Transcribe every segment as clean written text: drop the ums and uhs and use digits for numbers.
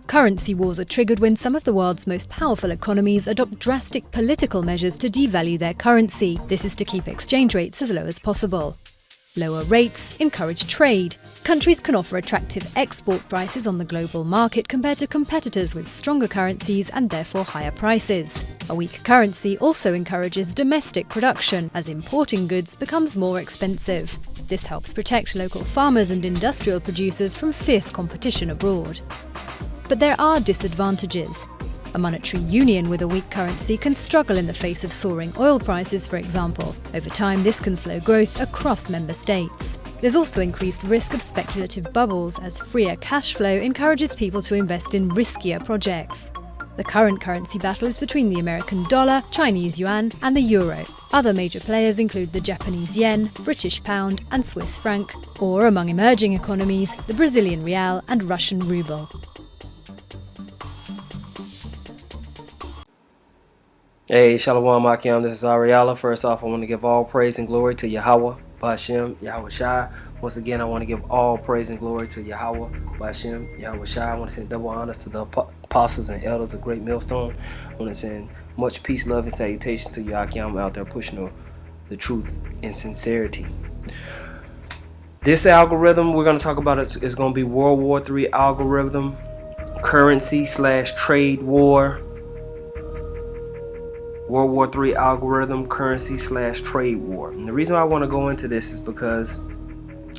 Currency wars are triggered when some of the world's most powerful economies adopt drastic political measures to devalue their currency. This is to keep exchange rates as low as possible. Lower rates encourage trade. Countries can offer attractive export prices on the global market compared to competitors with stronger currencies and therefore higher prices. A weak currency also encourages domestic production, as importing goods becomes more expensive. This helps protect local farmers and industrial producers from fierce competition abroad. But there are disadvantages. A monetary union with a weak currency can struggle in the face of soaring oil prices, for example. Over time, this can slow growth across member states. There's also increased risk of speculative bubbles, as freer cash flow encourages people to invest in riskier projects. The current currency battle is between the American dollar, Chinese yuan, and the euro. Other major players include the Japanese yen, British pound, and Swiss franc, or among emerging economies, the Brazilian real and Russian ruble. Hey, Shalom Akim, this is Ariella. First off, I want to give all praise and glory to Yahweh, Ba'ashem, Yahweh Shai. Once again, I want to give all praise and glory to Yahweh, Ba'ashem, Yahweh Shai. I want to send double honors to the apostles and elders of Great Millstone. I want to send much peace, love, and salutations to Yakim out there pushing the truth and sincerity. This algorithm we're going to talk about is going to be World War III algorithm, currency/trade war. World War III algorithm, currency/trade war. And the reason I want to go into this is because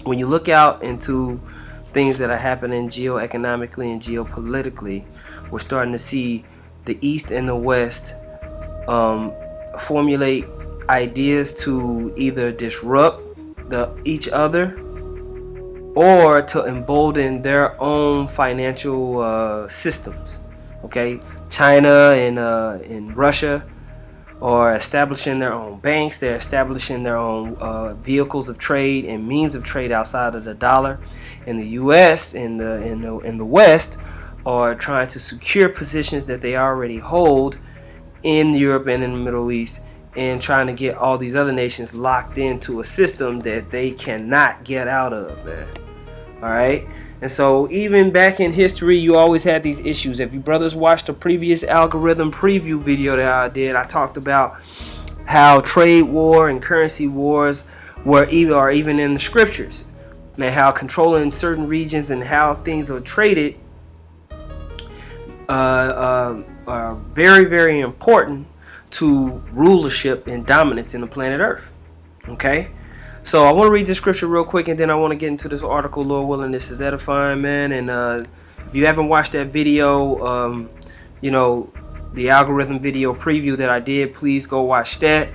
when you look out into things that are happening geoeconomically and geopolitically, we're starting to see the East and the West formulate ideas to either disrupt each other or to embolden their own financial systems. Okay, China and Russia are establishing their own banks. They're establishing their own vehicles of trade and means of trade outside of the dollar. And the U.S. and the West are trying to secure positions that they already hold in Europe and in the Middle East, and trying to get all these other nations locked into a system that they cannot get out of, man. All right. And so even back in history, you always had these issues. If you brothers watched the previous algorithm preview video that I did, I talked about how trade war and currency wars were even in the scriptures, and how controlling certain regions and how things are traded are very, very important to rulership and dominance in the planet Earth. Okay. So I want to read this scripture real quick, and then I want to get into this article, Lord willing. This is edifying, man. And if you haven't watched that video, the algorithm video preview that I did, please go watch that.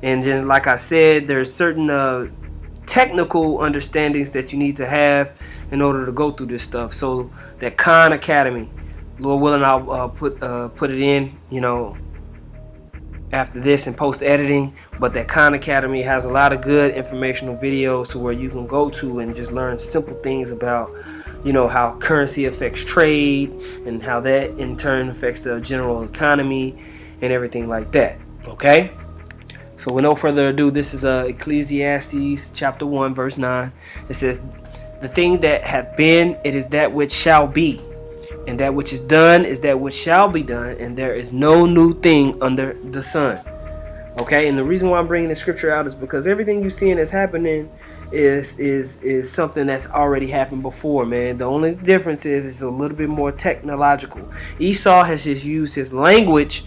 And just like I said, there's certain technical understandings that you need to have in order to go through this stuff. So that Khan Academy, Lord willing, I'll put it in, after this in post editing. But that Khan Academy has a lot of good informational videos to where you can go to and just learn simple things about how currency affects trade and how that in turn affects the general economy and everything like that. Okay, so with no further ado, this is Ecclesiastes chapter 1 verse 9. It says, "The thing that hath been, it is that which shall be, and that which is done is that which shall be done, and there is no new thing under the sun." Okay, and the reason why I'm bringing this scripture out is because everything you're seeing that's happening is something that's already happened before, man. The only difference is it's a little bit more technological. Esau has just used his language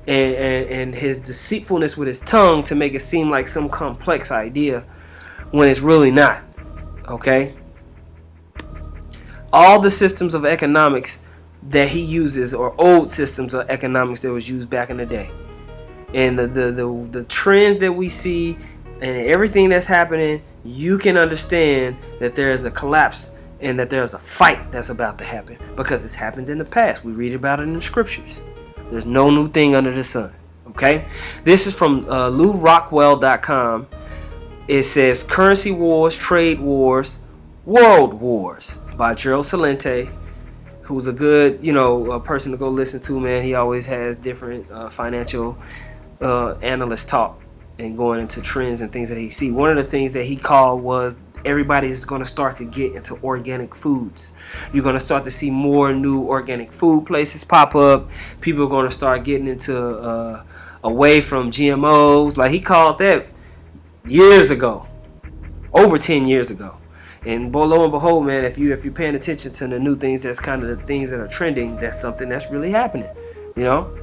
and his deceitfulness with his tongue to make it seem like some complex idea when it's really not. Okay, all the systems of economics that he uses are old systems of economics that was used back in the day. And the trends that we see and everything that's happening, you can understand that there is a collapse and that there's a fight that's about to happen because it's happened in the past. We read about it in the scriptures. There's no new thing under the sun. Okay, this is from LouRockwell.com. It says Currency Wars, Trade Wars, World Wars by Gerald Celente, who's a good, person to go listen to, man. He always has different financial analyst talk and going into trends and things that he see. One of the things that he called was everybody's going to start to get into organic foods. You're going to start to see more new organic food places pop up. People are going to start getting into away from GMOs. Like he called that years ago, over 10 years ago. And lo and behold, man, if you're paying attention to the new things, that's kind of the things that are trending. That's something that's really happening, you know.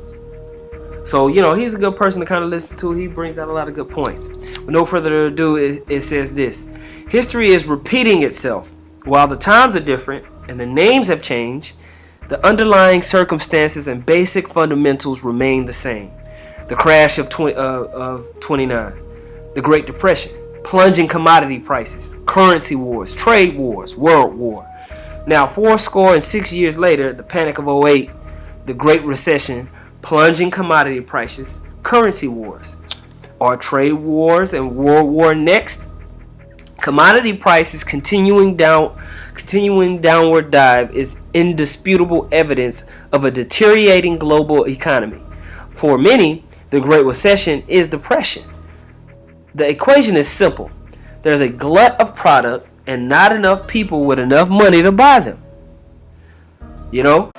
So, you know, he's a good person to kind of listen to. He brings out a lot of good points. With no further ado, it says this: history is repeating itself. While the times are different and the names have changed, the underlying circumstances and basic fundamentals remain the same. The crash of 29, the Great Depression, plunging commodity prices, currency wars, trade wars, world war. Now, 46 years later, the panic of '08, the Great Recession, plunging commodity prices, currency wars. Are trade wars and world war next? Commodity prices continuing downward dive is indisputable evidence of a deteriorating global economy. For many, the Great Recession is depression. The equation is simple. There's a glut of product and not enough people with enough money to buy them. You know?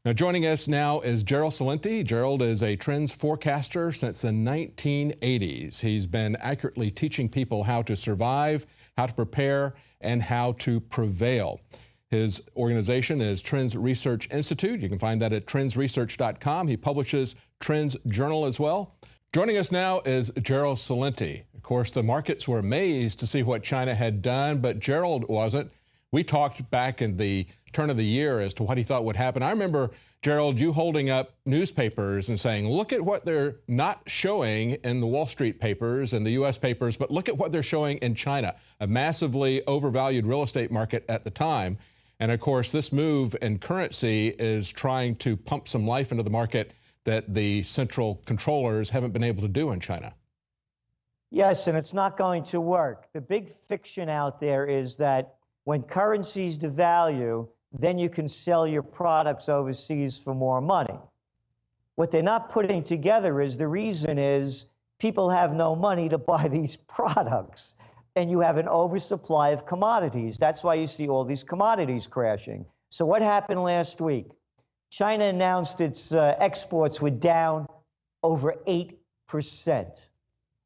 Now joining us now is Gerald Celente. Gerald is a trends forecaster since the 1980s. He's been accurately teaching people how to survive, how to prepare, and how to prevail. His organization is Trends Research Institute. You can find that at trendsresearch.com. He publishes Trends Journal as well. Joining us now is Gerald Celente. Of course, the markets were amazed to see what China had done, but Gerald wasn't. We talked back in the turn of the year as to what he thought would happen. I remember, Gerald, you holding up newspapers and saying, look at what they're not showing in the Wall Street papers and the U.S. papers, but look at what they're showing in China, a massively overvalued real estate market at the time. And of course, this move in currency is trying to pump some life into the market that the central controllers haven't been able to do in China. Yes, and it's not going to work. The big fiction out there is that when currencies devalue, then you can sell your products overseas for more money. What they're not putting together is the reason is people have no money to buy these products, and you have an oversupply of commodities. That's why you see all these commodities crashing. So what happened last week? China announced its exports were down over 8%,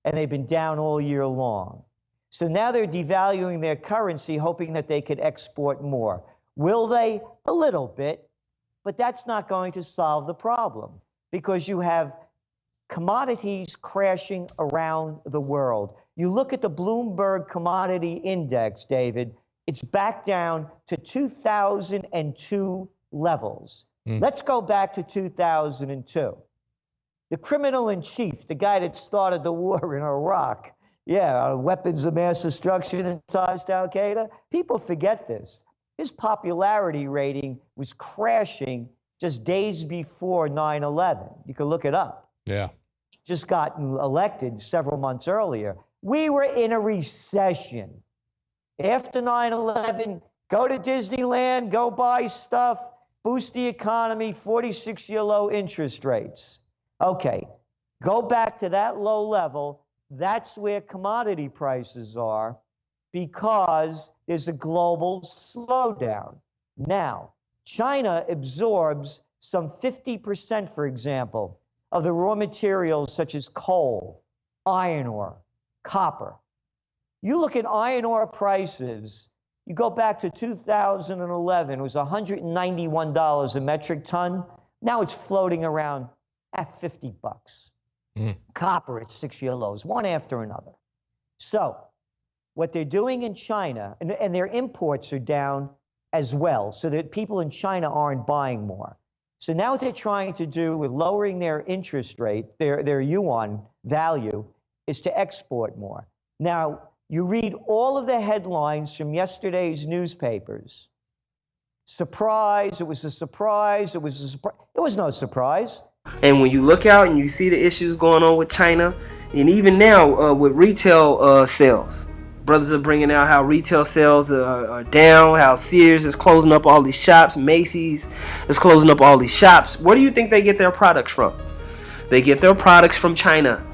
and they've been down all year long. So now they're devaluing their currency, hoping that they could export more. Will they? A little bit, but that's not going to solve the problem because you have commodities crashing around the world. You look at the Bloomberg Commodity Index, David, it's back down to 2002 levels. Let's go back to 2002. The criminal in chief, the guy that started the war in Iraq, weapons of mass destruction and ties to Al-Qaeda. People forget this. His popularity rating was crashing just days before 9/11. You can look it up. Yeah. Just gotten elected several months earlier. We were in a recession. After 9/11, go to Disneyland, go buy stuff, boost the economy, 46-year low interest rates. Okay, go back to that low level. That's where commodity prices are because there's a global slowdown. Now, China absorbs some 50%, for example, of the raw materials such as coal, iron ore, copper. You look at iron ore prices, you go back to 2011, it was $191 a metric ton. Now it's floating around at $50. Copper at 6-year lows, one after another. So what they're doing in China, and their imports are down as well, so that people in China aren't buying more. So now what they're trying to do with lowering their interest rate, their yuan value, is to export more. Now, you read all of the headlines from yesterday's newspapers. Surprise, it was a surprise, it was a surprise. It was no surprise. And when you look out and you see the issues going on with China, and even now with retail sales, brothers are bringing out how retail sales are down, how Sears is closing up all these shops, Macy's is closing up all these shops. Where do you think they get their products from? They get their products from China.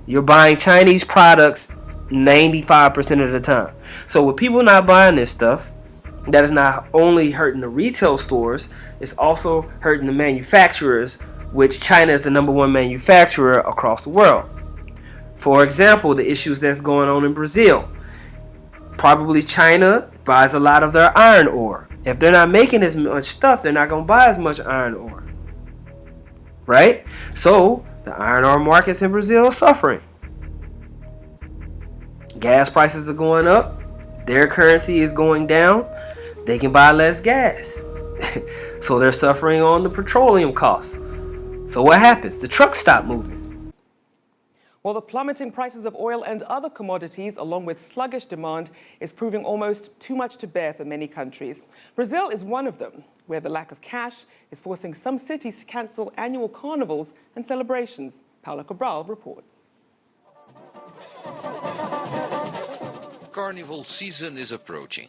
You're buying Chinese products 95% of the time. So with people not buying this stuff, that is not only hurting the retail stores, it's also hurting the manufacturers, which China is the #1 manufacturer across the world. For example, the issues that's going on in Brazil. Probably China buys a lot of their iron ore. If they're not making as much stuff, they're not going to buy as much iron ore. Right? So the iron ore markets in Brazil are suffering. Gas prices are going up. Their currency is going down. They can buy less gas. So they're suffering on the petroleum costs. So what happens? The trucks stop moving. Well, the plummeting prices of oil and other commodities, along with sluggish demand, is proving almost too much to bear for many countries. Brazil is one of them, where the lack of cash is forcing some cities to cancel annual carnivals and celebrations. Paula Cabral reports. Carnival season is approaching.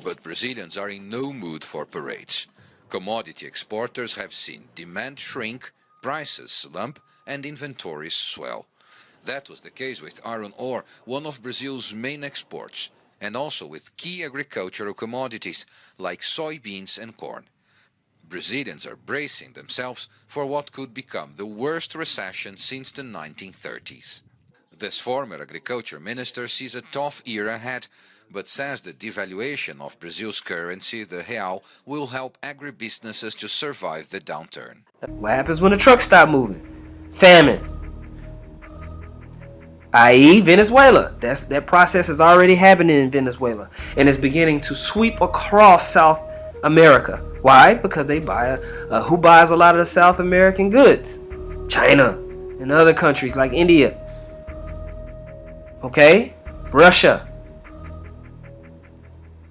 But Brazilians are in no mood for parades. Commodity exporters have seen demand shrink, prices slump, and inventories swell. That was the case with iron ore, one of Brazil's main exports, and also with key agricultural commodities like soybeans and corn. Brazilians are bracing themselves for what could become the worst recession since the 1930s. This former agriculture minister sees a tough year ahead, but says the devaluation of Brazil's currency, the real, will help agribusinesses to survive the downturn. What happens when the trucks stop moving? Famine. I.e. Venezuela. That process is already happening in Venezuela, and it's beginning to sweep across South America. Why? Because they buy who buys a lot of the South American goods? China and other countries like India. Okay? Russia.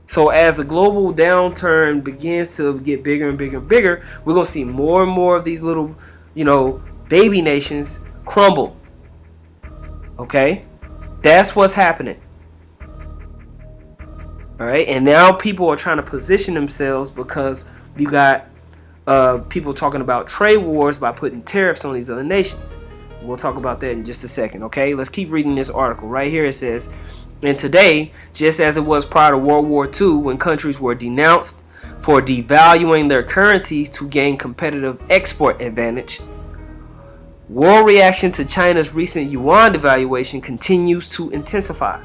So as the global downturn begins to get bigger and bigger and bigger, we're going to see more and more of these little, baby nations crumble. Okay? That's what's happening. All right? And now people are trying to position themselves because you got people talking about trade wars by putting tariffs on these other nations. We'll talk about that in just a second. Okay? Let's keep reading this article. Right here it says, and today, just as it was prior to World War II, when countries were denounced for devaluing their currencies to gain competitive export advantage, world reaction to China's recent yuan devaluation continues to intensify.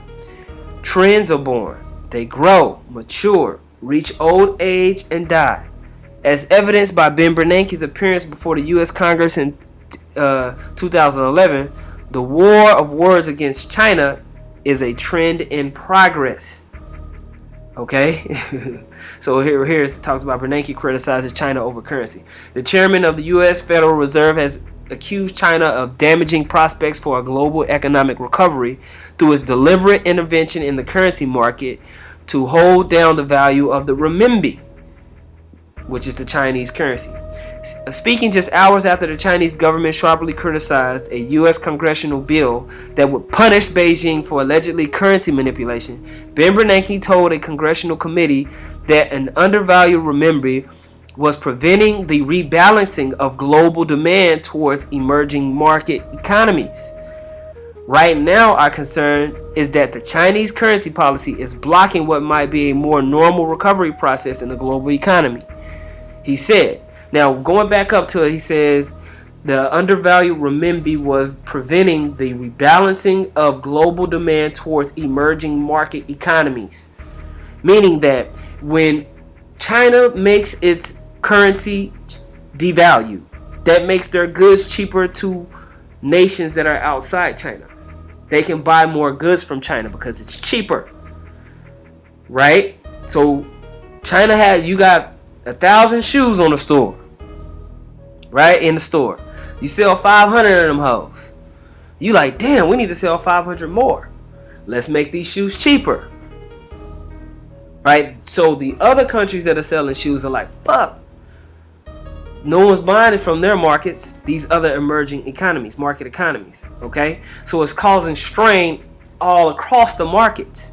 Trends are born. They grow, mature, reach old age, and die. As evidenced by Ben Bernanke's appearance before the U.S. Congress in 2011, the war of words against China is a trend in progress. Okay? So here it talks about Bernanke criticizes China over currency. The chairman of the U.S. Federal Reserve has accused China of damaging prospects for a global economic recovery through its deliberate intervention in the currency market to hold down the value of the renminbi, which is the Chinese currency. Speaking just hours after the Chinese government sharply criticized a U.S. congressional bill that would punish Beijing for allegedly currency manipulation, Ben Bernanke told a congressional committee that an undervalued renminbi was preventing the rebalancing of global demand towards emerging market economies. Right now, our concern is that the Chinese currency policy is blocking what might be a more normal recovery process in the global economy, he said. Now, going back up to it, he says the undervalued renminbi was preventing the rebalancing of global demand towards emerging market economies. Meaning that when China makes its currency devalue, that makes their goods cheaper to nations that are outside China. They can buy more goods from China because it's cheaper. Right? So China you got 1,000 shoes on the store. Right? In the store. You sell 500 of them hoes. You like, damn, we need to sell 500 more. Let's make these shoes cheaper. Right? So the other countries that are selling shoes are like, fuck. No one's buying it from their markets, these other emerging economies, market economies. Okay? So it's causing strain all across the markets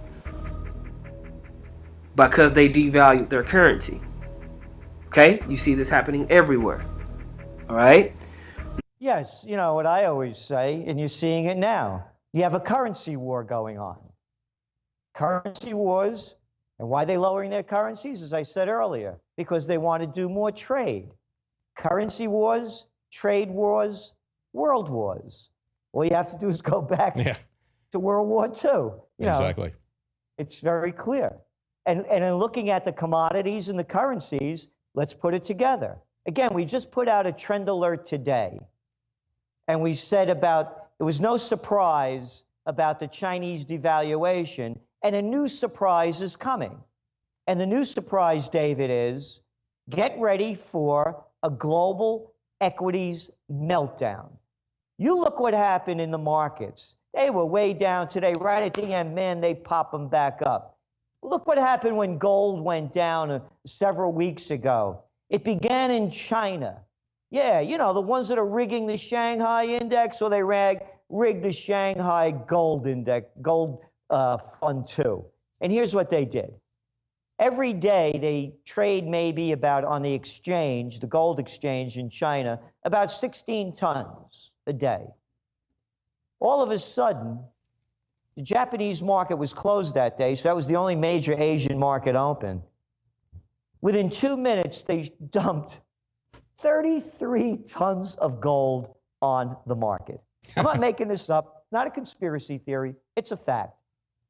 because they devalued their currency. Okay? You see this happening everywhere. All right? Yes, you know what I always say, and you're seeing it now. You have a currency war going on. Currency wars, and why are they lowering their currencies? As I said earlier, because they want to do more trade. Currency wars, trade wars, world wars. All you have to do is go back to World War II. Exactly. It's very clear. And in looking at the commodities and the currencies, let's put it together. Again, we just put out a trend alert today. And we said it was no surprise about the Chinese devaluation, and a new surprise is coming. And the new surprise, David, is get ready for a global equities meltdown. You look what happened in the markets. They were way down today. Right at the end, man, they pop them back up. Look what happened when gold went down several weeks ago. It began in China. Yeah, you know, the ones that are rigging the Shanghai index, or they rigged the Shanghai gold index, gold fund too. And here's what they did. Every day they trade maybe about, on the exchange, the gold exchange in China, about 16 tons a day. All of a sudden, the Japanese market was closed that day, so that was the only major Asian market open. Within 2 minutes, they dumped 33 tons of gold on the market. I'm not making this up, not a conspiracy theory, it's a fact.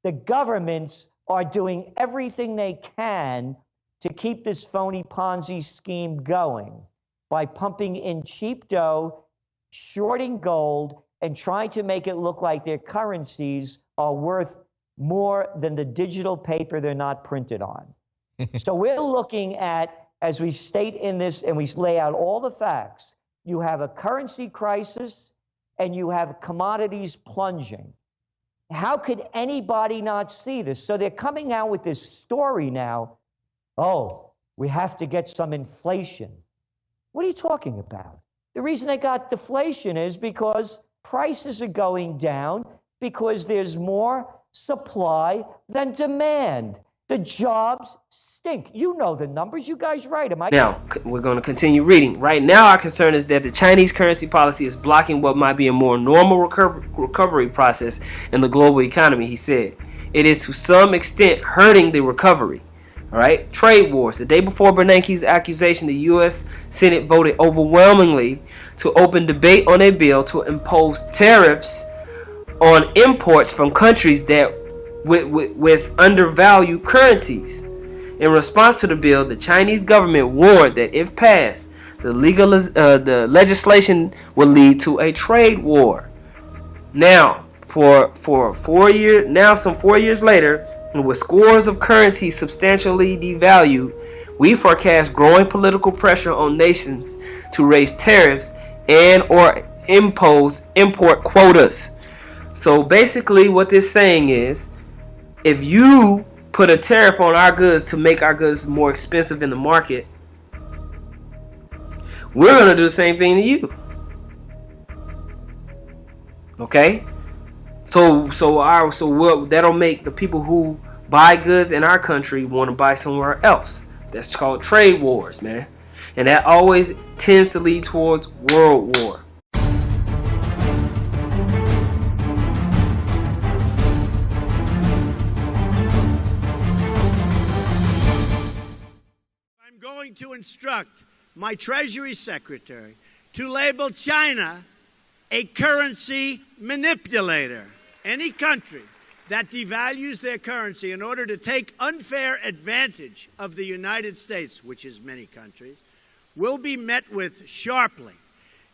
The governments are doing everything they can to keep this phony Ponzi scheme going by pumping in cheap dough, shorting gold, and trying to make it look like their currencies are worth more than the digital paper they're not printed on. So we're looking at, as we state in this, and we lay out all the facts, you have a currency crisis and you have commodities plunging. How could anybody not see this? So they're coming out with this story now. Oh, we have to get some inflation. What are you talking about? The reason they got deflation is because prices are going down because there's more supply than demand. The jobs stink. You know the numbers. You guys write them. Now, we're going to continue reading. Right now, our concern is that the Chinese currency policy is blocking what might be a more normal recovery process in the global economy, he said. It is to some extent hurting the recovery. All right. Trade wars. The day before Bernanke's accusation, the U.S. Senate voted overwhelmingly to open debate on a bill to impose tariffs on imports from countries that with undervalued currencies. In response to the bill, the Chinese government warned that if passed, the legislation would lead to a trade war. Now, for 4 years, now some 4 years later, and with scores of currencies substantially devalued, we forecast growing political pressure on nations to raise tariffs and or impose import quotas. So basically what this saying is, if you put a tariff on our goods to make our goods more expensive in the market, we're going to do the same thing to you. Okay? So that'll make the people who buy goods in our country want to buy somewhere else. That's called trade wars, man. And that always tends to lead towards world war. I'm going to instruct my Treasury Secretary to label China a currency manipulator. Any country that devalues their currency in order to take unfair advantage of the United States, which is many countries, will be met with sharply.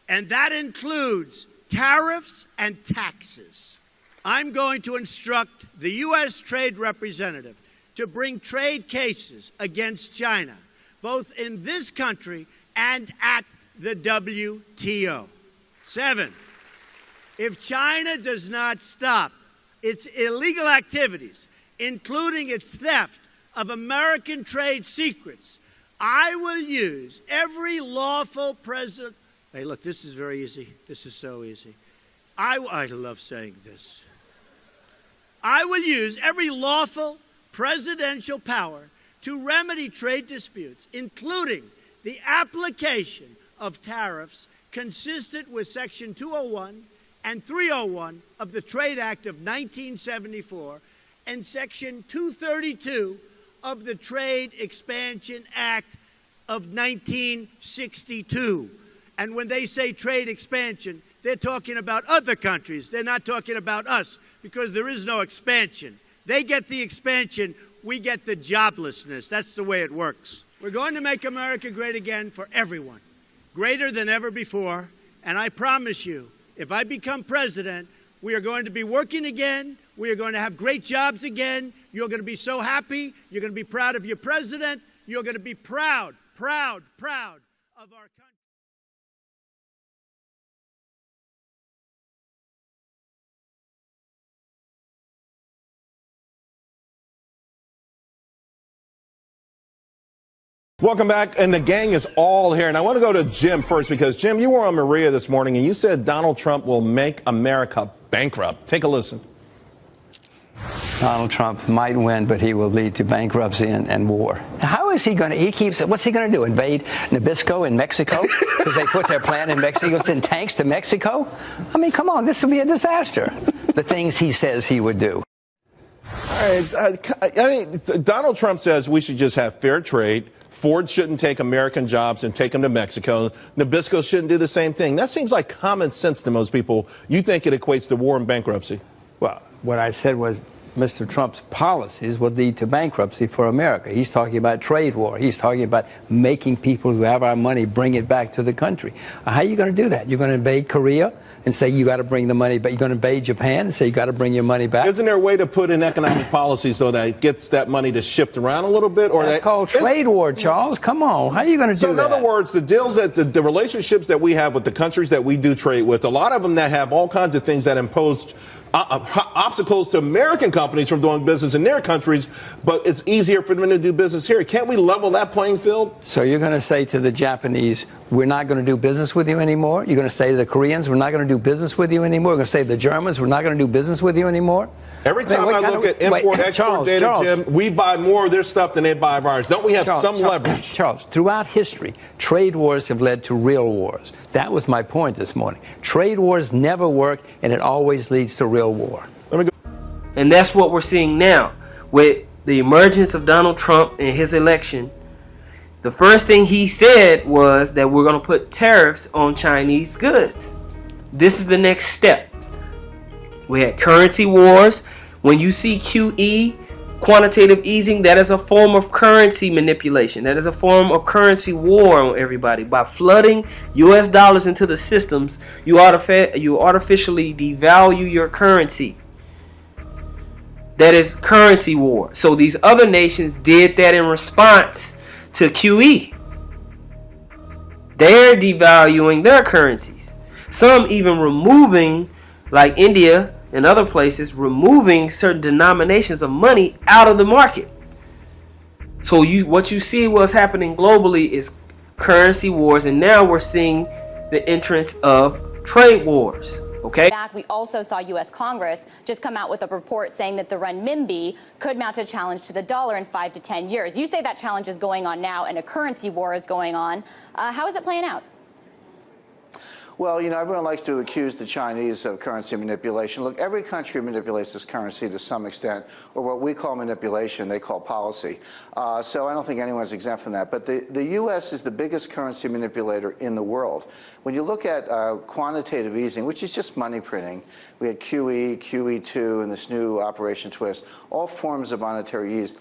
And that includes tariffs and taxes. I'm going to instruct the U.S. Trade Representative to bring trade cases against China, both in this country and at the WTO. 7, if China does not stop its illegal activities, including its theft of American trade secrets, I will use every lawful president. Hey, look, this is very easy. This is so easy. I love saying this. I will use every lawful presidential power to remedy trade disputes, including the application of tariffs consistent with Section 201 and 301 of the Trade Act of 1974 and Section 232 of the Trade Expansion Act of 1962. And when they say trade expansion, they're talking about other countries. They're not talking about us, because there is no expansion. They get the expansion, we get the joblessness. That's the way it works. We're going to make America great again for everyone, greater than ever before. And I promise you, if I become president, we are going to be working again. We are going to have great jobs again. You're going to be so happy. You're going to be proud of your president. You're going to be proud, proud, proud of our country. Welcome back, and the gang is all here. And I want to go to Jim first, because, Jim, you were on Maria this morning, and you said Donald Trump will make America bankrupt. Take a listen. Donald Trump might win, but he will lead to bankruptcy and war. How is he going to, what's he going to do, invade Nabisco in Mexico? Because they put their plan in Mexico, send tanks to Mexico? I mean, come on, this will be a disaster. The things he says he would do. All right, I mean, Donald Trump says we should just have fair trade. Ford shouldn't take American jobs and take them to Mexico. Nabisco shouldn't do the same thing. That seems like common sense to most people. You think it equates to war and bankruptcy? Well, what I said was Mr. Trump's policies would lead to bankruptcy for America. He's talking about trade war. He's talking about making people who have our money bring it back to the country. How are you going to do that? You're going to invade Korea and say you got to bring the money back. You're going to invade Japan and say you got to bring your money back. Isn't there a way to put in economic policies so that gets that money to shift around a little bit? Or that's called trade war, Charles. Come on. How are you going to do that? So in other words, the deals that the relationships that we have with the countries that we do trade with, a lot of them that have all kinds of things that impose obstacles to American companies from doing business in their countries, but it's easier for them to do business here. Can't we level that playing field? So you're going to say to the Japanese, we're not going to do business with you anymore? You're going to say to the Koreans, we're not going to do business with you anymore? You're going to say to the Germans, we're not going to do business with you anymore? Every time I look at import-export data, Jim, we buy more of their stuff than they buy of ours. Don't we have some leverage? Charles, throughout history, trade wars have led to real wars. That was my point this morning. Trade wars never work, and it always leads to real war. And that's what we're seeing now with the emergence of Donald Trump and his election. The first thing he said was that we're going to put tariffs on Chinese goods. This is the next step. We had currency wars. When you see QE, quantitative easing, that is a form of currency manipulation. That is a form of currency war on everybody. By flooding US dollars into the systems, you artificially devalue your currency. That is currency war. So these other nations did that in response to QE. They're devaluing their currencies. Some even removing, like India and other places, removing certain denominations of money out of the market. So what you see what's happening globally is currency wars, and now we're seeing the entrance of trade wars. Okay. We also saw U.S. Congress just come out with a report saying that the renminbi could mount a challenge to the dollar in 5 to 10 years. You say that challenge is going on now and a currency war is going on. How is it playing out? Well, you know, everyone likes to accuse the Chinese of currency manipulation. Look, every country manipulates its currency to some extent, or what we call manipulation, they call policy. So I don't think anyone's exempt from that. But the U.S. is the biggest currency manipulator in the world. When you look at quantitative easing, which is just money printing, we had QE, QE2, and this new Operation Twist, all forms of monetary ease.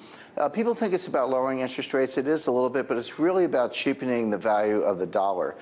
People think it's about lowering interest rates. It is a little bit, but it's really about cheapening the value of the dollar.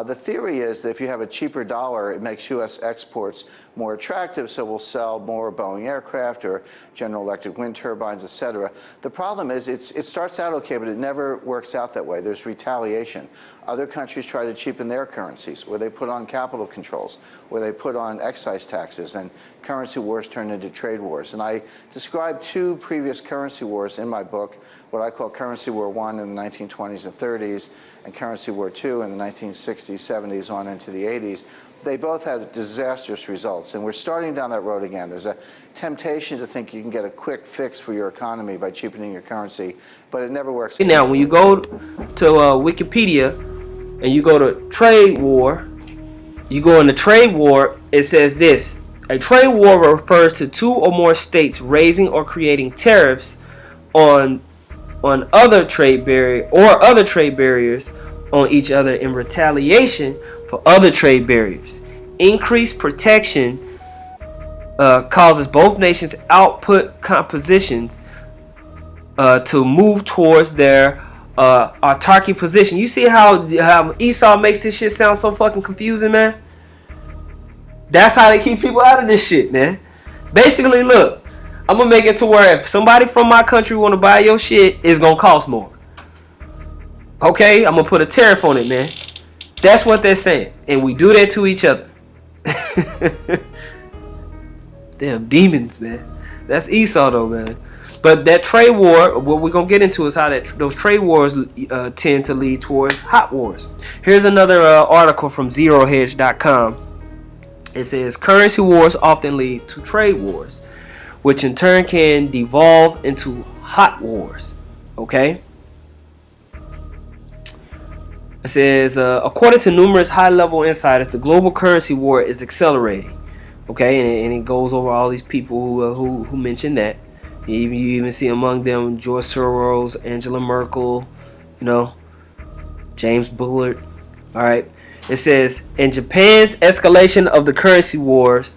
The theory is that if you have a cheaper dollar, it makes U.S. exports more attractive, so we'll sell more Boeing aircraft or General Electric wind turbines, et cetera. The problem is it starts out okay, but it never works out that way. There's retaliation. Other countries try to cheapen their currencies, where they put on capital controls, where they put on excise taxes, and currency wars turn into trade wars. And I describe two previous currency wars in my book, what I call Currency War I in the 1920s and 30s, and Currency War II in the 1960s, 70s, on into the 80s. They both had disastrous results, and we're starting down that road again. There's a temptation to think you can get a quick fix for your economy by cheapening your currency, but it never works. Now, when you go to Wikipedia and you go to trade war, You go in the trade war, it says this. A trade war refers to two or more states raising or creating tariffs on other trade barriers on each other in retaliation for other trade barriers. Increased protection causes both nations' output compositions to move towards their autarky position. You see how Esau makes this shit sound so fucking confusing, man? That's how they keep people out of this shit, man. Basically, look, I'm gonna make it to where if somebody from my country want to buy your shit, it's gonna cost more. Okay, I'm gonna put a tariff on it, man. That's what they're saying, and we do that to each other. Damn demons, man. That's Esau, though, man. But that trade war, what we're gonna get into is how those trade wars tend to lead towards hot wars. Here's another article from ZeroHedge.com. It says currency wars often lead to trade wars, which in turn can devolve into hot wars. Okay. It says, according to numerous high-level insiders, the global currency war is accelerating. Okay, and it goes over all these people who mentioned that. You even see among them George Soros, Angela Merkel, James Bullard. All right. It says, in Japan's escalation of the currency wars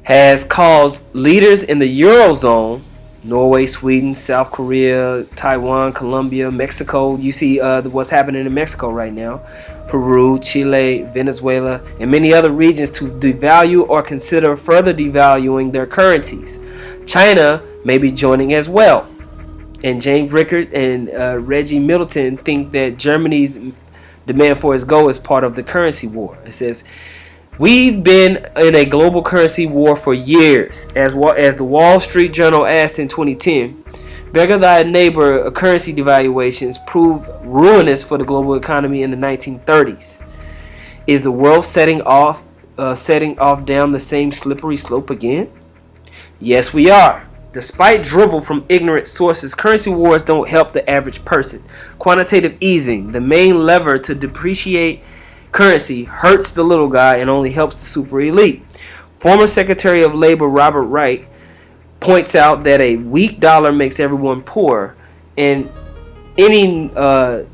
has caused leaders in the Eurozone, Norway, Sweden, South Korea, Taiwan, Colombia, Mexico. You see what's happening in Mexico right now. Peru, Chile, Venezuela, and many other regions to devalue or consider further devaluing their currencies. China may be joining as well. And James Rickert and Reggie Middleton think that Germany's demand for its goal is part of the currency war. It says, we've been in a global currency war for years. As the Wall Street Journal asked in 2010, beggar thy neighbor, currency devaluations proved ruinous for the global economy in the 1930s. Is the world setting off down the same slippery slope again? Yes, we are. Despite drivel from ignorant sources, currency wars don't help the average person. Quantitative easing, the main lever to depreciate currency, hurts the little guy and only helps the super elite. Former Secretary of Labor Robert Wright points out that a weak dollar makes everyone poor, and any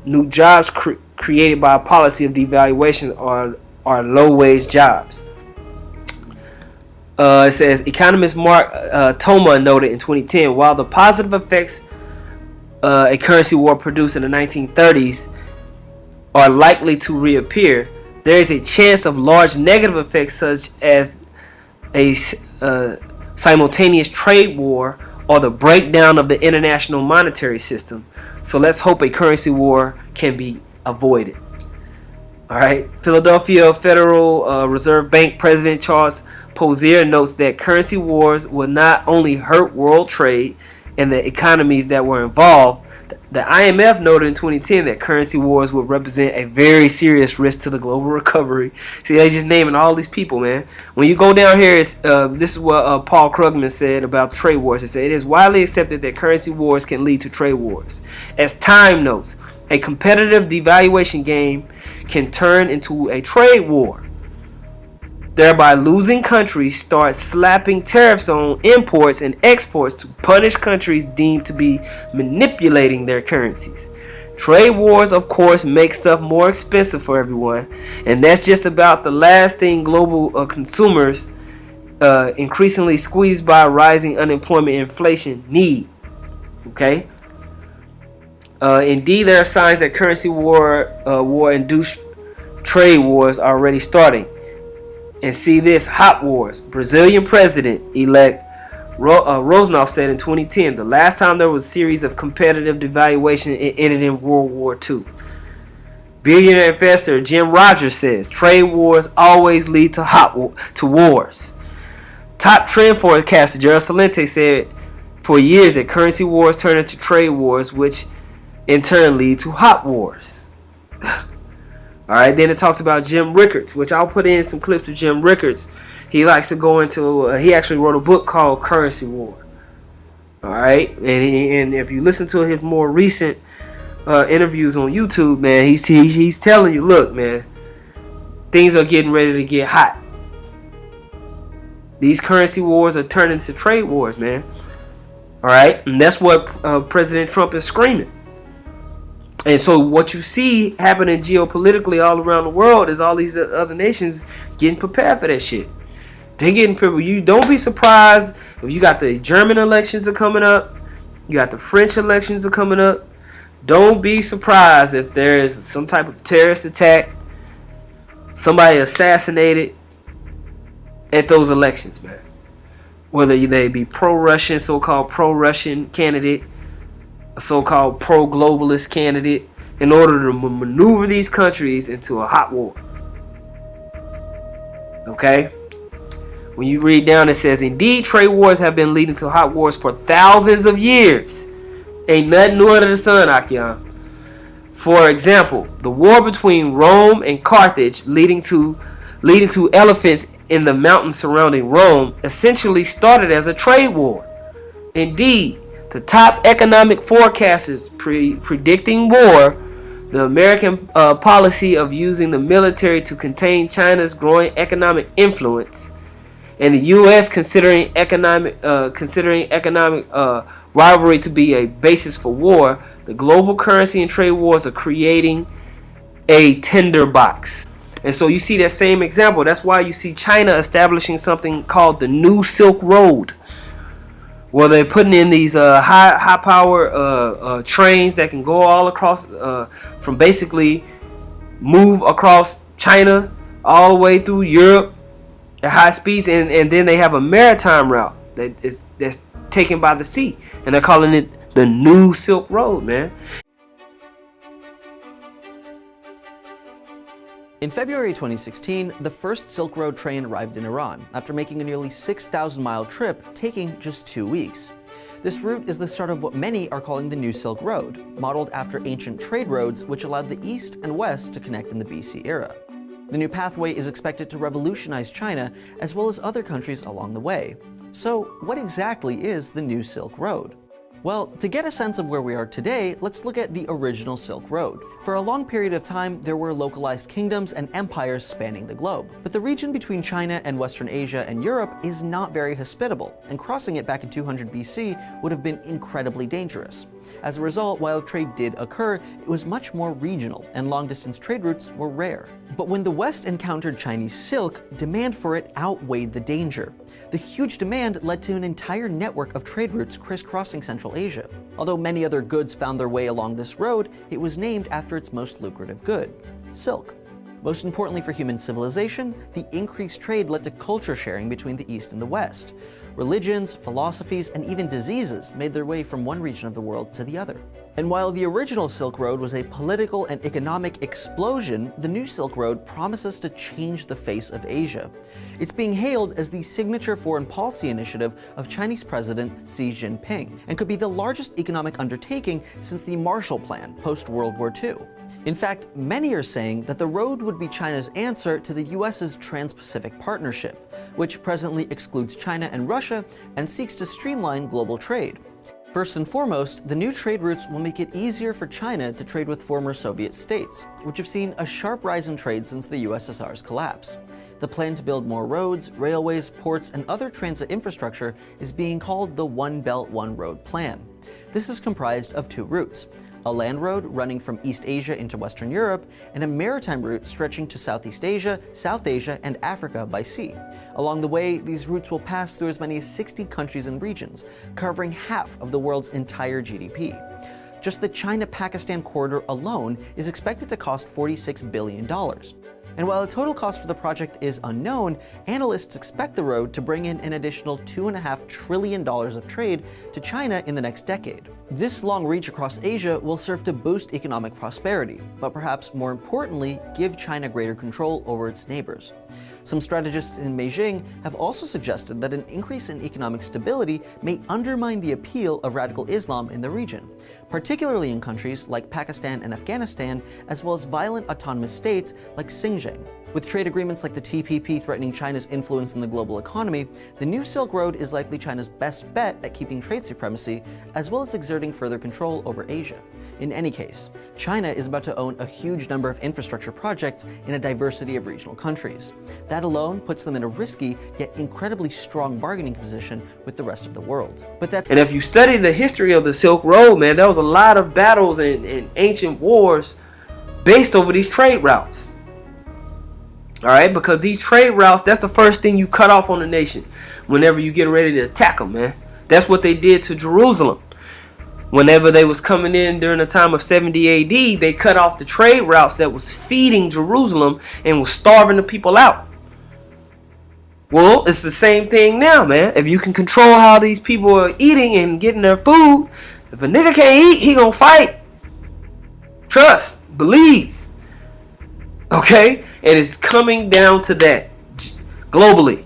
new jobs created by a policy of devaluation are low-wage jobs. It says, economist Mark Thoma noted in 2010, while the positive effects a currency war produced in the 1930s are likely to reappear, there is a chance of large negative effects such as a simultaneous trade war or the breakdown of the international monetary system. So let's hope a currency war can be avoided. All right. Philadelphia Federal Reserve Bank President Charles Pozier notes that currency wars will not only hurt world trade and the economies that were involved. The IMF noted in 2010 that currency wars would represent a very serious risk to the global recovery. See, they just naming all these people, man. When you go down here, this is what Paul Krugman said about trade wars. He said, it is widely accepted that currency wars can lead to trade wars. As Time notes, a competitive devaluation game can turn into a trade war. Thereby losing countries start slapping tariffs on imports and exports to punish countries deemed to be manipulating their currencies. Trade wars, of course, make stuff more expensive for everyone, and that's just about the last thing global consumers, increasingly squeezed by rising unemployment and inflation, need. Okay? Indeed, there are signs that currency war-induced trade wars are already starting. And see this, hot wars. Brazilian President-elect Roosevelt said in 2010, the last time there was a series of competitive devaluation, it ended in World War II. Billionaire investor Jim Rogers says, trade wars always lead to wars. Top trend forecaster Gerald Salente said for years that currency wars turn into trade wars, which in turn lead to hot wars. Alright, then it talks about Jim Rickards, which I'll put in some clips of Jim Rickards. He likes to go into, he actually wrote a book called Currency War. Alright, and if you listen to his more recent interviews on YouTube, man, he's telling you, look, man, things are getting ready to get hot. These currency wars are turning into trade wars, man. All right, and that's what President Trump is screaming. And so what you see happening geopolitically all around the world is all these other nations getting prepared for that shit. They getting prepared. You don't be surprised if you got the German elections are coming up, you got the French elections are coming up. Don't be surprised if there is some type of terrorist attack, somebody assassinated at those elections, man. Whether they be pro-Russian, so-called pro-Russian candidate, a so-called pro-globalist candidate, in order to maneuver these countries into a hot war. Okay? When you read down, it says, indeed, trade wars have been leading to hot wars for thousands of years. Ain't nothing new under the sun, Akian. For example, the war between Rome and Carthage leading to elephants in the mountains surrounding Rome essentially started as a trade war. Indeed, the top economic forecasters predicting war, the American policy of using the military to contain China's growing economic influence, and the U.S. considering economic rivalry to be a basis for war, the global currency and trade wars are creating a tinderbox. And so you see that same example. That's why you see China establishing something called the New Silk Road, where they're putting in these high power trains that can go all across, from basically move across China all the way through Europe at high speeds, and then they have a maritime route that's taken by the sea, and they're calling it the New Silk Road, man. In February 2016, the first Silk Road train arrived in Iran after making a nearly 6,000-mile trip, taking just 2 weeks. This route is the start of what many are calling the New Silk Road, modeled after ancient trade roads which allowed the East and West to connect in the BC era. The new pathway is expected to revolutionize China as well as other countries along the way. So, what exactly is the New Silk Road? Well, to get a sense of where we are today, let's look at the original Silk Road. For a long period of time, there were localized kingdoms and empires spanning the globe. But the region between China and Western Asia and Europe is not very hospitable, and crossing it back in 200 BC would have been incredibly dangerous. As a result, while trade did occur, it was much more regional, and long-distance trade routes were rare. But when the West encountered Chinese silk, demand for it outweighed the danger. The huge demand led to an entire network of trade routes crisscrossing Central Asia. Although many other goods found their way along this road, it was named after its most lucrative good, silk. Most importantly for human civilization, the increased trade led to culture sharing between the East and the West. Religions, philosophies, and even diseases made their way from one region of the world to the other. And while the original Silk Road was a political and economic explosion, the new Silk Road promises to change the face of Asia. It's being hailed as the signature foreign policy initiative of Chinese President Xi Jinping, and could be the largest economic undertaking since the Marshall Plan post-World War II. In fact, many are saying that the road would be China's answer to the US's Trans-Pacific Partnership, which presently excludes China and Russia and seeks to streamline global trade. First and foremost, the new trade routes will make it easier for China to trade with former Soviet states, which have seen a sharp rise in trade since the USSR's collapse. The plan to build more roads, railways, ports, and other transit infrastructure is being called the One Belt, One Road Plan. This is comprised of two routes: a land road running from East Asia into Western Europe, and a maritime route stretching to Southeast Asia, South Asia, and Africa by sea. Along the way, these routes will pass through as many as 60 countries and regions, covering half of the world's entire GDP. Just the China-Pakistan corridor alone is expected to cost $46 billion. And while the total cost for the project is unknown, analysts expect the road to bring in an additional $2.5 trillion of trade to China in the next decade. This long reach across Asia will serve to boost economic prosperity, but perhaps more importantly, give China greater control over its neighbors. Some strategists in Beijing have also suggested that an increase in economic stability may undermine the appeal of radical Islam in the region, particularly in countries like Pakistan and Afghanistan, as well as violent autonomous states like Xinjiang. With trade agreements like the TPP threatening China's influence in the global economy, the new Silk Road is likely China's best bet at keeping trade supremacy, as well as exerting further control over Asia. In any case, China is about to own a huge number of infrastructure projects in a diversity of regional countries. That alone puts them in a risky, yet incredibly strong bargaining position with the rest of the world. And if you study the history of the Silk Road, man, there was a lot of battles and ancient wars based over these trade routes. All right, because these trade routes, that's the first thing you cut off on the nation whenever you get ready to attack them, man. That's what they did to Jerusalem. Whenever they was coming in during the time of 70 AD, they cut off the trade routes that was feeding Jerusalem and was starving the people out. Well, it's the same thing now, man. If you can control how these people are eating and getting their food, if a nigga can't eat, he gonna fight. Trust, believe. Okay? And it's coming down to that globally.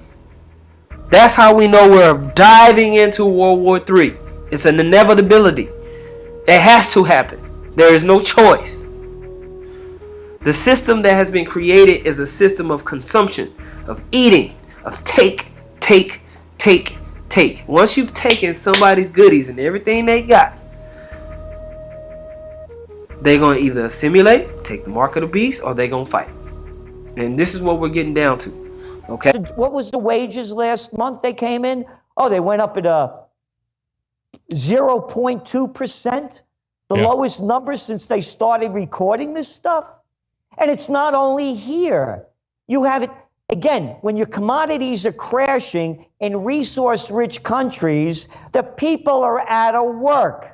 That's how we know we're diving into World War III. It's an inevitability. It has to happen. There is no choice. The system that has been created is a system of consumption, of eating, of take. Once you've taken somebody's goodies and everything they got, they're going to either assimilate, take the mark of the beast, or they're going to fight. And this is what we're getting down to. Okay? What was the wages last month they came in? Oh, they went up at 0.2%. The lowest number since they started recording this stuff. And it's not only here. You have it, again, when your commodities are crashing in resource-rich countries, the people are out of work.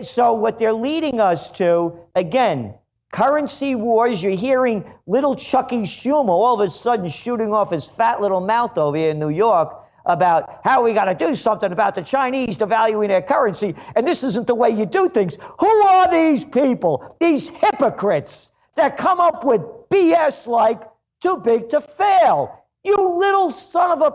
So what they're leading us to, again, currency wars. You're hearing little Chucky Schumer all of a sudden shooting off his fat little mouth over here in New York about how we got to do something about the Chinese devaluing their currency, and this isn't the way you do things. Who are these people, these hypocrites that come up with BS like too big to fail? You little son of a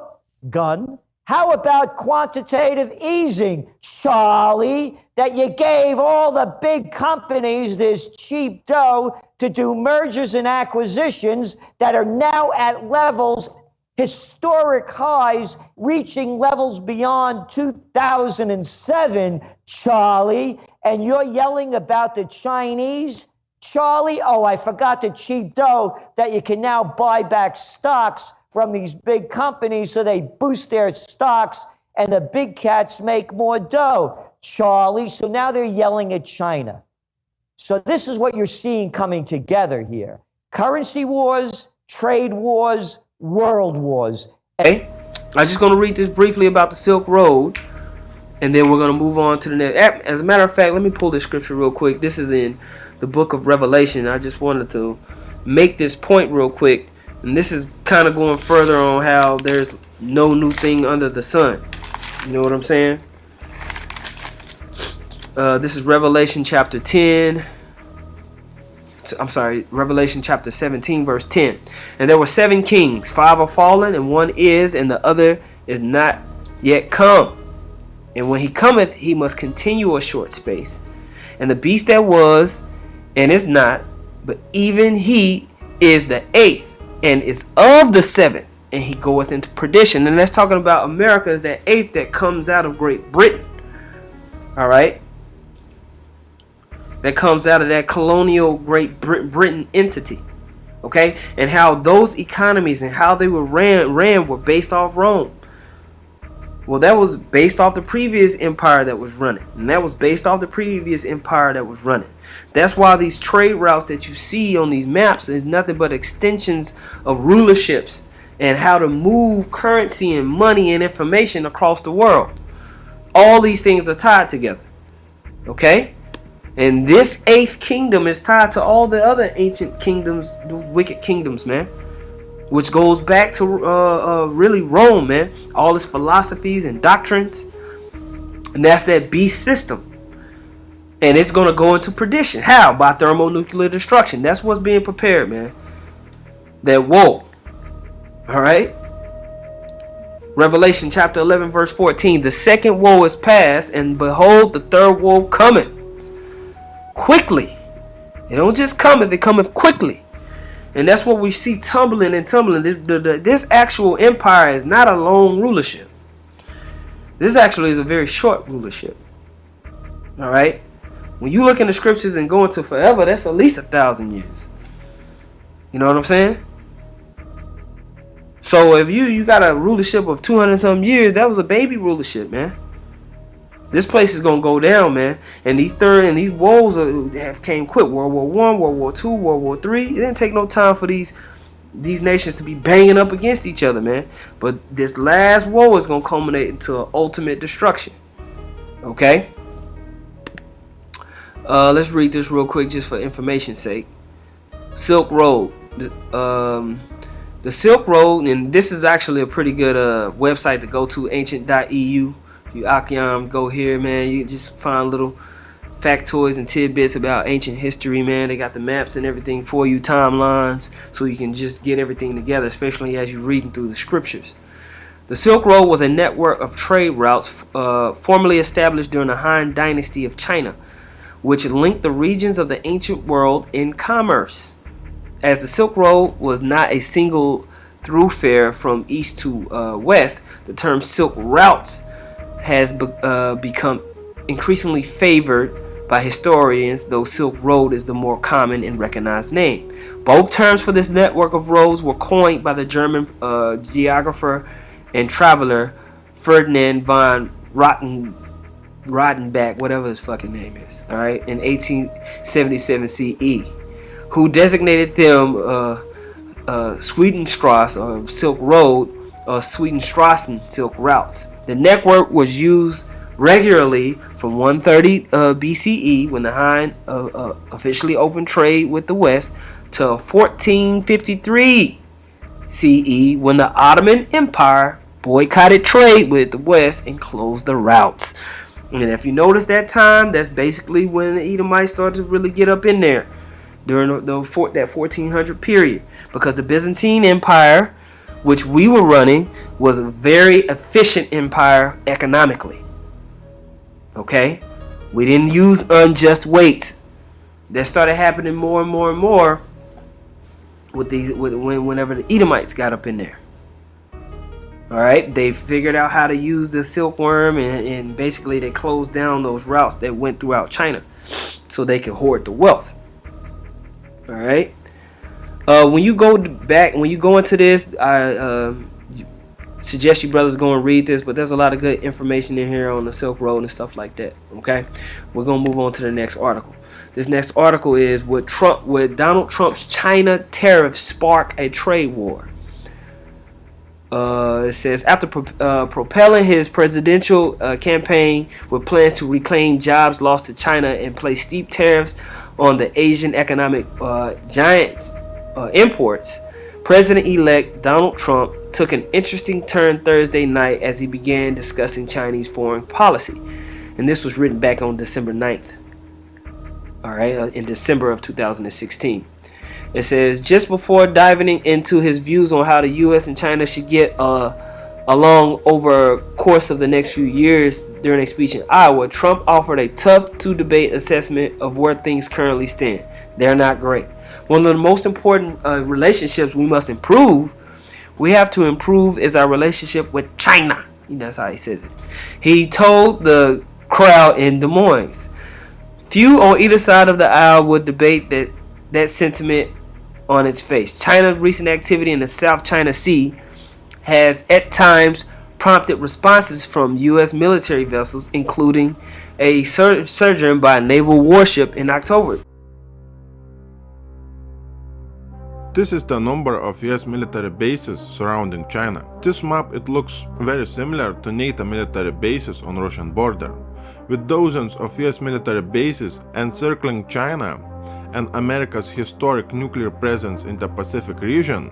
gun. How about quantitative easing, Charlie, that you gave all the big companies this cheap dough to do mergers and acquisitions that are now at levels, historic highs, reaching levels beyond 2007, Charlie, and you're yelling about the Chinese? Charlie, oh, I forgot the cheap dough that you can now buy back stocks from these big companies so they boost their stocks and the big cats make more dough, Charlie. So now they're yelling at China. So this is what you're seeing coming together here. Currency wars, trade wars, world wars. Okay, I'm just going to read this briefly about the Silk Road, and then we're going to move on to the next. As a matter of fact, let me pull this scripture real quick. This is in the book of Revelation. I just wanted to make this point real quick. And this is kind of going further on how there's no new thing under the sun. You know what I'm saying? This is Revelation chapter 10. I'm sorry, Revelation chapter 17, verse 10. And there were 7 kings, 5 are fallen, and 1 is, and the other is not yet come. And when he cometh, he must continue a short space. And the beast that was, and is not, but even he is the 8th. And is of the 7th, and he goeth into perdition. And that's talking about America as that 8th that comes out of Great Britain. All right, that comes out of that colonial Great Britain entity. Okay, and how those economies and how they were ran were based off Rome. Well, that was based off the previous empire that was running. And that was based off the previous empire that was running. That's why these trade routes that you see on these maps is nothing but extensions of rulerships and how to move currency and money and information across the world. All these things are tied together. Okay? And this 8th kingdom is tied to all the other ancient kingdoms, the wicked kingdoms, man. Which goes back to really Rome, man. All its philosophies and doctrines. And that's that beast system. And it's going to go into perdition. How? By thermonuclear destruction. That's what's being prepared, man. That woe. Alright? Revelation chapter 11, verse 14. The second woe is past, and behold, the third woe cometh. Quickly. It don't just cometh, it cometh quickly. And that's what we see tumbling and tumbling. This actual empire is not a long rulership. This actually is a very short rulership. All right. When you look in the scriptures and go into forever, that's at least 1,000 years. You know what I'm saying? So if you got a rulership of 200 something years, that was a baby rulership, man. This place is gonna go down, man. And these woes have came quick. World War I, World War II, World War III. It didn't take no time for these nations to be banging up against each other, man. But this last war is gonna culminate into ultimate destruction. Okay. Let's read this real quick just for information's sake. Silk Road. The Silk Road, and this is actually a pretty good website to go to, ancient.eu. You Akyam, go here, man. You just find little factoids and tidbits about ancient history, man. They got the maps and everything for you, timelines, so you can just get everything together, especially as you're reading through the scriptures. The Silk Road was a network of trade routes formerly established during the Han Dynasty of China, which linked the regions of the ancient world in commerce. As the Silk Road was not a single thoroughfare from east to west, the term Silk Routes has become increasingly favored by historians, though Silk Road is the more common and recognized name. Both terms for this network of roads were coined by the German geographer and traveler Ferdinand von Rodenbach, whatever his fucking name is, all right, in 1877 CE, who designated them Swedenstrasse or Silk Road or Swedenstrassen Silk Routes. The network was used regularly from 130 BCE, when the Han officially opened trade with the West, to 1453 CE, when the Ottoman Empire boycotted trade with the West and closed the routes. And if you notice that time, that's basically when the Edomites started to really get up in there during that 1400 period, because the Byzantine Empire, which we were running, was a very efficient empire economically. Okay, we didn't use unjust weights. That started happening more and more and more whenever the Edomites got up in there. All right, they figured out how to use the silkworm, and basically they closed down those routes that went throughout China, so they could hoard the wealth. All right. When you go into this, I suggest you brothers go and read this, but there's a lot of good information in here on the Silk Road and stuff like that. Okay, we're gonna move on to the next article. This next article is would Donald Trump's China tariffs spark a trade war? It says, after propelling his presidential campaign with plans to reclaim jobs lost to China and place steep tariffs on the Asian economic giants' imports, President-elect Donald Trump took an interesting turn Thursday night as he began discussing Chinese foreign policy. And this was written back on December 9th. All right, in December of 2016. It says, just before diving into his views on how the U.S. and China should get along over the course of the next few years during a speech in Iowa, Trump offered a tough-to-debate assessment of where things currently stand. They're not great. One of the most important relationships we must improve, we have to improve, is our relationship with China. That's how he says it. He told the crowd in Des Moines. Few on either side of the aisle would debate that sentiment on its face. China's recent activity in the South China Sea has at times prompted responses from U.S. military vessels, including a surgeon by a naval warship in October. This is the number of US military bases surrounding China. This map, it looks very similar to NATO military bases on Russian border. With dozens of US military bases encircling China and America's historic nuclear presence in the Pacific region,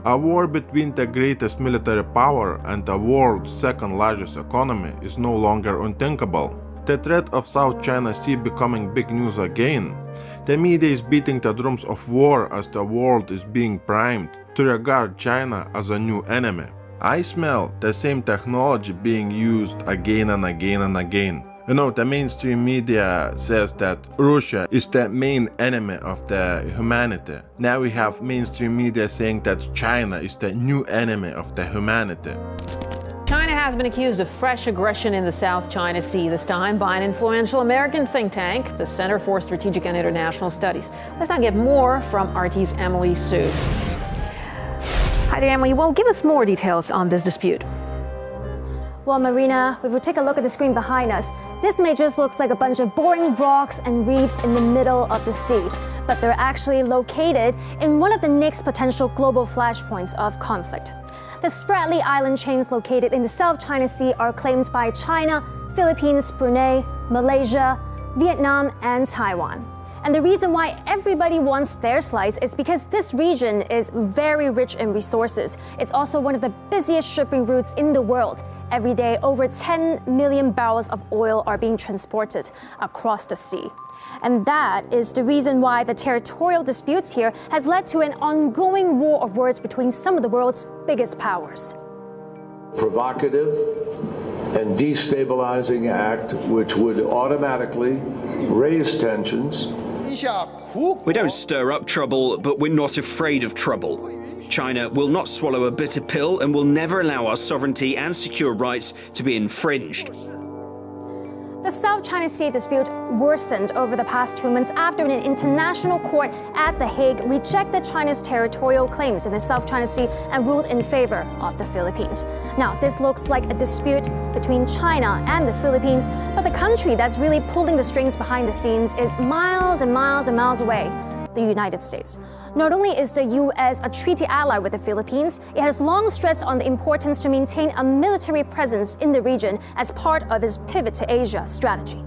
a war between the greatest military power and the world's second largest economy is no longer unthinkable. The threat of South China Sea becoming big news again. The media is beating the drums of war as the world is being primed to regard China as a new enemy. I smell the same technology being used again and again and again. You know, the mainstream media says that Russia is the main enemy of the humanity. Now we have mainstream media saying that China is the new enemy of the humanity. China has been accused of fresh aggression in the South China Sea, this time by an influential American think tank, the Center for Strategic and International Studies. Let's now get more from RT's Emily Sue. Hi there, Emily. Well, give us more details on this dispute. Well, Marina, if we take a look at the screen behind us, this may just looks like a bunch of boring rocks and reefs in the middle of the sea, but they're actually located in one of the next potential global flashpoints of conflict. The Spratly Island chains located in the South China Sea are claimed by China, Philippines, Brunei, Malaysia, Vietnam, and Taiwan. And the reason why everybody wants their slice is because this region is very rich in resources. It's also one of the busiest shipping routes in the world. Every day, over 10 million barrels of oil are being transported across the sea. And that is the reason why the territorial disputes here has led to an ongoing war of words between some of the world's biggest powers. Provocative and destabilizing act which would automatically raise tensions. We don't stir up trouble, but we're not afraid of trouble. China will not swallow a bitter pill and will never allow our sovereignty and secure rights to be infringed. The South China Sea dispute worsened over the past 2 months after an international court at The Hague rejected China's territorial claims in the South China Sea and ruled in favor of the Philippines. Now, this looks like a dispute between China and the Philippines, but the country that's really pulling the strings behind the scenes is miles and miles and miles away, the United States. Not only is the U.S. a treaty ally with the Philippines, it has long stressed on the importance to maintain a military presence in the region as part of its pivot to Asia strategy.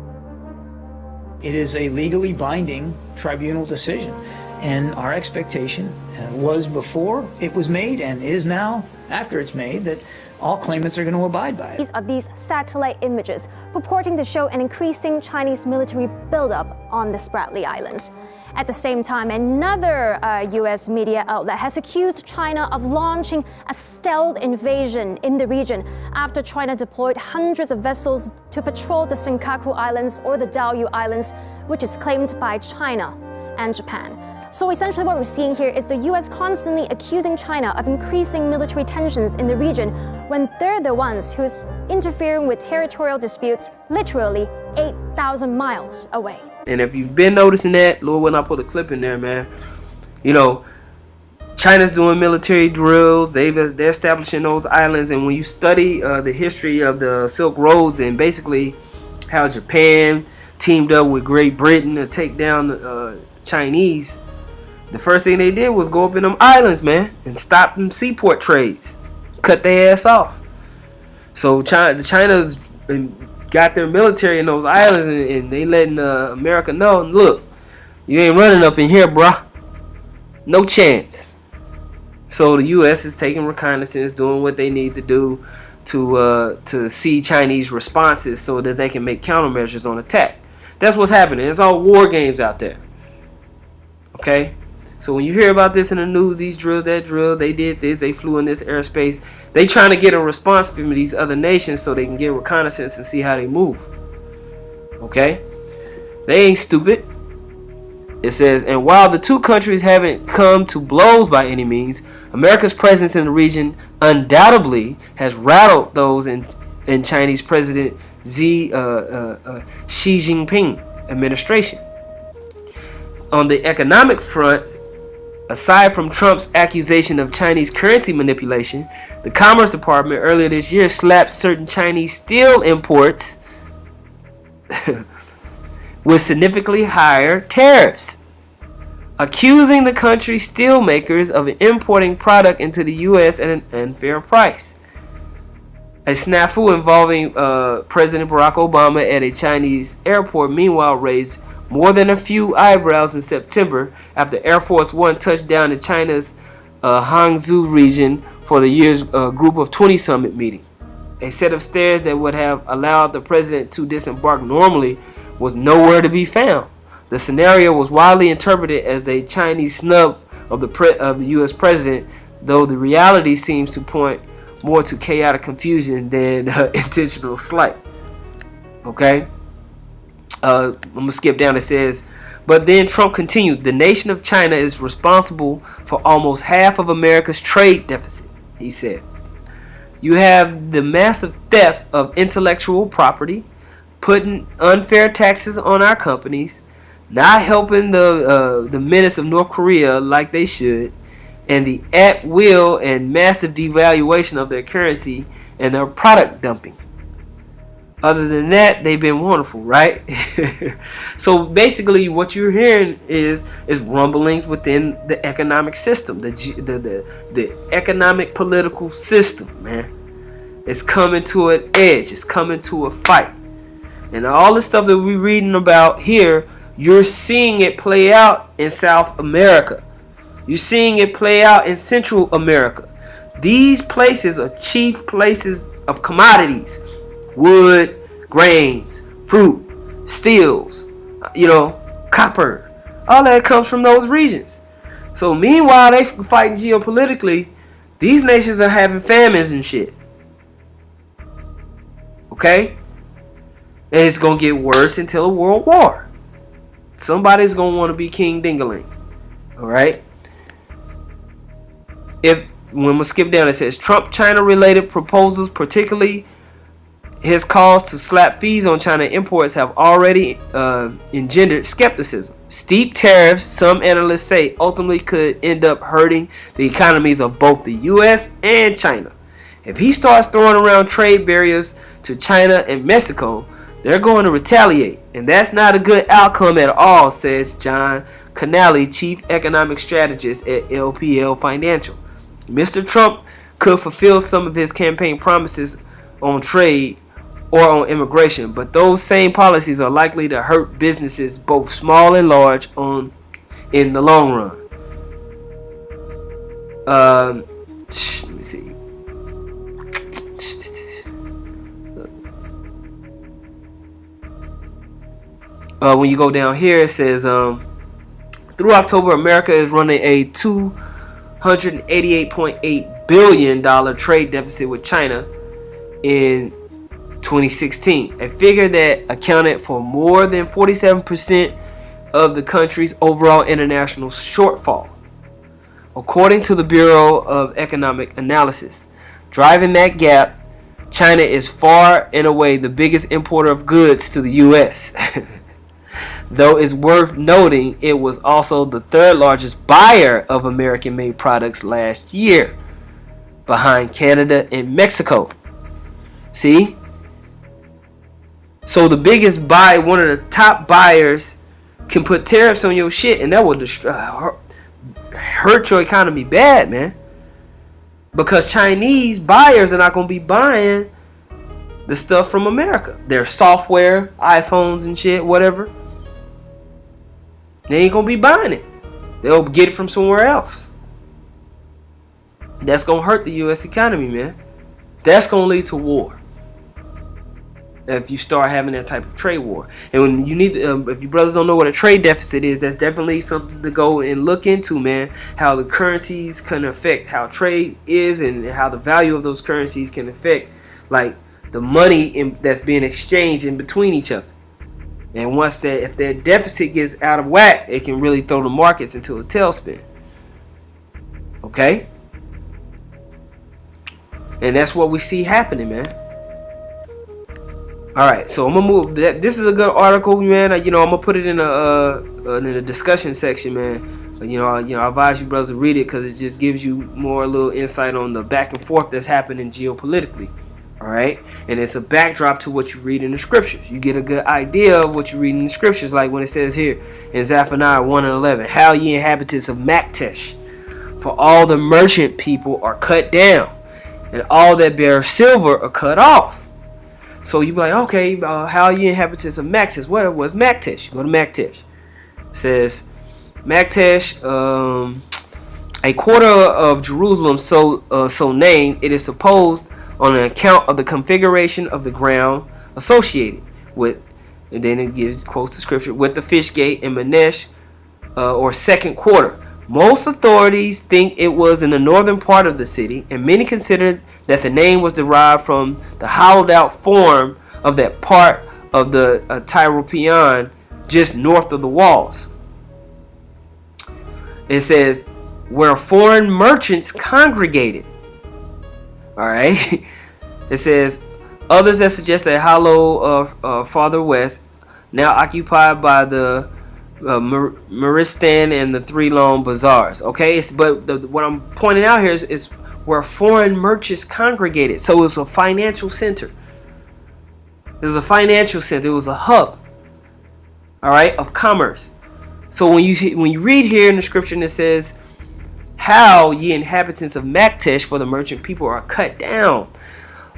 It is a legally binding tribunal decision, and our expectation was before it was made and is now after it's made that all claimants are going to abide by it. Of these satellite images purporting to show an increasing Chinese military buildup on the Spratly Islands. At the same time, another U.S. media outlet has accused China of launching a stealth invasion in the region after China deployed hundreds of vessels to patrol the Senkaku Islands or the Diaoyu Islands, which is claimed by China and Japan. So essentially what we're seeing here is the U.S. constantly accusing China of increasing military tensions in the region when they're the ones who's interfering with territorial disputes literally 8,000 miles away. And if you've been noticing that, Lord, when I put a clip in there, man, you know, China's doing military drills. They're establishing those islands. And when you study the history of the Silk Roads and basically how Japan teamed up with Great Britain to take down the Chinese, the first thing they did was go up in them islands, man, and stop them seaport trades, cut their ass off. So China's got their military in those islands, and they letting America know, look, you ain't running up in here, bruh. No chance. So the U.S. is taking reconnaissance, doing what they need to do to see Chinese responses so that they can make countermeasures on attack. That's what's happening. It's all war games out there. Okay? So when you hear about this in the news, these drills, that drill, they did this, they flew in this airspace, they trying to get a response from these other nations so they can get reconnaissance and see how they move. Okay? They ain't stupid. It says, and while the two countries haven't come to blows by any means, America's presence in the region undoubtedly has rattled those in Chinese President Xi Jinping administration. On the economic front, aside from Trump's accusation of Chinese currency manipulation, the Commerce Department earlier this year slapped certain Chinese steel imports with significantly higher tariffs, accusing the country's steel makers of importing product into the U.S. at an unfair price. A snafu involving President Barack Obama at a Chinese airport, meanwhile, raised more than a few eyebrows in September after Air Force One touched down in China's Hangzhou region for the year's Group of 20 summit meeting. A set of stairs that would have allowed the president to disembark normally was nowhere to be found. The scenario was widely interpreted as a Chinese snub of the U.S. president, though the reality seems to point more to chaotic confusion than intentional slight. Okay? I'm gonna skip down. It says, but then Trump continued, the nation of China is responsible for almost half of America's trade deficit, he said. You have the massive theft of intellectual property, putting unfair taxes on our companies, not helping the menace of North Korea like they should, and the at will and massive devaluation of their currency and their product dumping. Other than that, they've been wonderful, right? So basically, what you're hearing is rumblings within the economic system, the economic political system, man. It's coming to an edge. It's coming to a fight, and all the stuff that we're reading about here, you're seeing it play out in South America. You're seeing it play out in Central America. These places are chief places of commodities. Wood, grains, fruit, steels, copper. All that comes from those regions. So meanwhile they fighting geopolitically, these nations are having famines and shit. Okay? And it's going to get worse until a world war. Somebody's going to want to be King Dingaling. Alright? When we skip down, it says Trump China related proposals, particularly his calls to slap fees on China imports, have already engendered skepticism. Steep tariffs, some analysts say, ultimately could end up hurting the economies of both the U.S. and China. If he starts throwing around trade barriers to China and Mexico, they're going to retaliate. And that's not a good outcome at all, says John Canale, chief economic strategist at LPL Financial. Mr. Trump could fulfill some of his campaign promises on trade or on immigration, but those same policies are likely to hurt businesses, both small and large, in the long run. Let me see. When you go down here, it says, through October, America is running a $288.8 billion trade deficit with China in 2016, a figure that accounted for more than 47% of the country's overall international shortfall, according to the Bureau of Economic Analysis. Driving that gap, China is far and away the biggest importer of goods to the U.S. Though it's worth noting it was also the third largest buyer of American-made products last year, behind Canada and Mexico. See? So the biggest buyer, one of the top buyers, can put tariffs on your shit, and that will hurt your economy bad, man. Because Chinese buyers are not going to be buying the stuff from America. Their software, iPhones and shit, whatever. They ain't going to be buying it. They'll get it from somewhere else. That's going to hurt the U.S. economy, man. That's going to lead to war. If you start having that type of trade war. And when you need if you brothers don't know what a trade deficit is, that's definitely something to go and look into, man. How the currencies can affect how trade is, and how the value of those currencies can affect like the money that's being exchanged in between each other. And once if that deficit gets out of whack, it can really throw the markets into a tailspin. Okay? And that's what we see happening, man. Alright, so I'm gonna move. This is a good article, man. I'm gonna put it in the discussion section, man. I advise you brothers to read it, because it just gives you more little insight on the back and forth that's happening geopolitically. Alright, and it's a backdrop to what you read in the scriptures. You get a good idea of what you read in the scriptures, like when it says here in Zephaniah 1:11, "How ye inhabitants of Maktesh, for all the merchant people are cut down, and all that bear silver are cut off." So you be like, okay, how you inhabitants of Maktesh? Where was Maktesh? You go to Maktesh. It says, Maktesh, a quarter of Jerusalem, so named. It is supposed on an account of the configuration of the ground associated with, and then it quotes the scripture, with the fish gate in Manesh, or second quarter. Most authorities think it was in the northern part of the city, and many consider that the name was derived from the hollowed out form of that part of the Tyropeon, just north of the walls. It says, where foreign merchants congregated. All right. It says, others that suggest a hollow farther west, now occupied by the Maristan and the three long bazaars. Okay, what I'm pointing out here is where foreign merchants congregated. So it was a financial center. It was a financial center. It was a hub. All right, of commerce. So when you read here in the scripture, and it says, "How ye inhabitants of Maktesh, for the merchant people are cut down.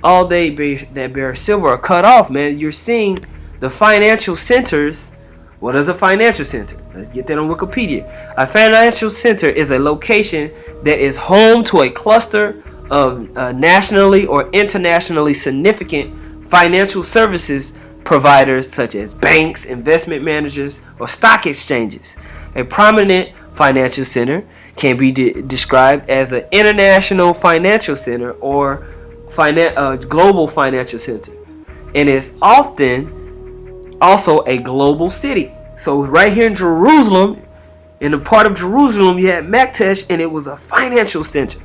All they that bear silver are cut off." Man, you're seeing the financial centers. What is a financial center? Let's get that on Wikipedia. A financial center is a location that is home to a cluster of nationally or internationally significant financial services providers such as banks, investment managers, or stock exchanges. A prominent financial center can be described as an international financial center or global financial center, and is often also a global city. So right here in Jerusalem, in the part of Jerusalem, you had Maktesh, and it was a financial center.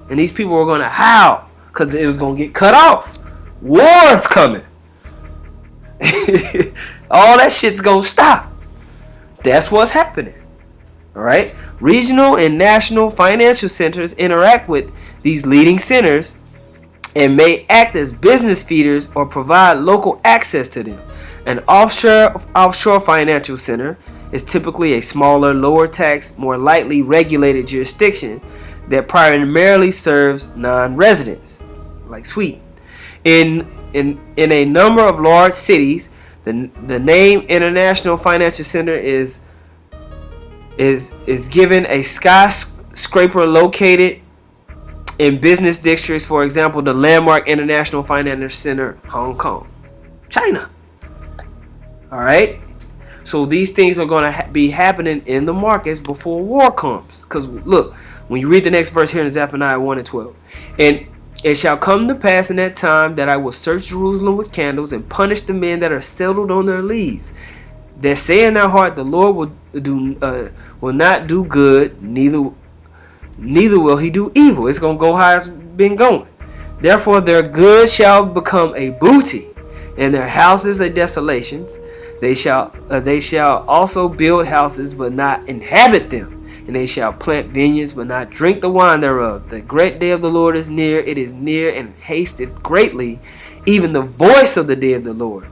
And these people were going to howl because it was going to get cut off. War is coming. All that shit's going to stop. That's what's happening. All right. Regional and national financial centers interact with these leading centers and may act as business feeders or provide local access to them. An offshore financial center is typically a smaller, lower tax, more lightly regulated jurisdiction that primarily serves non-residents, like Sweden. In a number of large cities, the name International Financial Center is given a skyscraper located in business districts. For example, the landmark International Financial Center, Hong Kong, China. All right. So these things are going to be happening in the markets before war comes. Because look, when you read the next verse here in Zephaniah 1 and 12, and it shall come to pass in that time that I will search Jerusalem with candles and punish the men that are settled on their lees, that say in their heart, the Lord will not do good, neither will he do evil. It's going to go how it's been going. Therefore their good shall become a booty, and their houses a desolation. They shall also build houses, but not inhabit them. And they shall plant vineyards, but not drink the wine thereof. The great day of the Lord is near. It is near and hasteth greatly. Even the voice of the day of the Lord.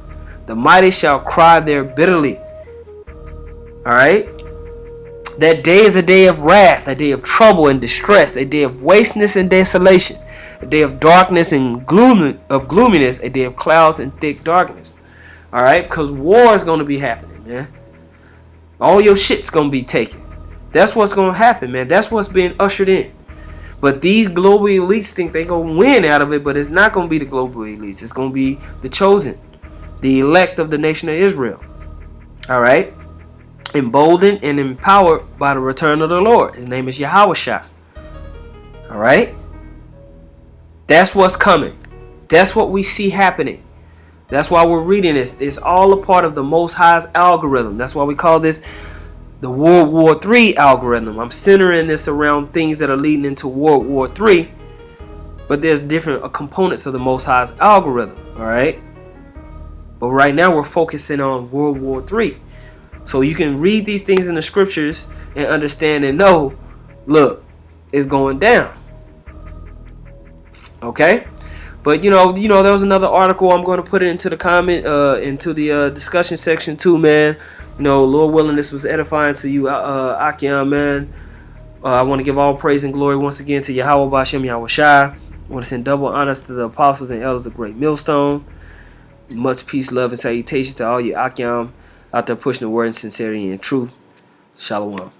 The mighty shall cry there bitterly. All right. That day is a day of wrath, a day of trouble and distress, a day of wasteness and desolation, a day of darkness and gloominess, a day of clouds and thick darkness. All right, because war is going to be happening, man. All your shit's going to be taken. That's what's going to happen, man. That's what's being ushered in. But these global elites think they're going to win out of it, but it's not going to be the global elites. It's going to be the chosen, the elect of the nation of Israel. All right, emboldened and empowered by the return of the Lord. His name is Yahushua. All right, that's what's coming. That's what we see happening. That's why we're reading this. It's all a part of the Most High's algorithm. That's why we call this the World War III algorithm. I'm centering this around things that are leading into World War III, but there's different components of the Most High's algorithm. All right, but right now we're focusing on World War III, so you can read these things in the scriptures and understand and know. Look, it's going down. Okay. But you know, there was another article. I'm going to put it into the comment, into the discussion section too, man. You know, Lord willing, this was edifying to you, Akiam, man. I want to give all praise and glory once again to Yahweh Bashem Yahweh Shai. I want to send double honors to the apostles and elders of Great Millstone. Much peace, love, and salutations to all you Akiam out there pushing the word in sincerity and truth. Shalom.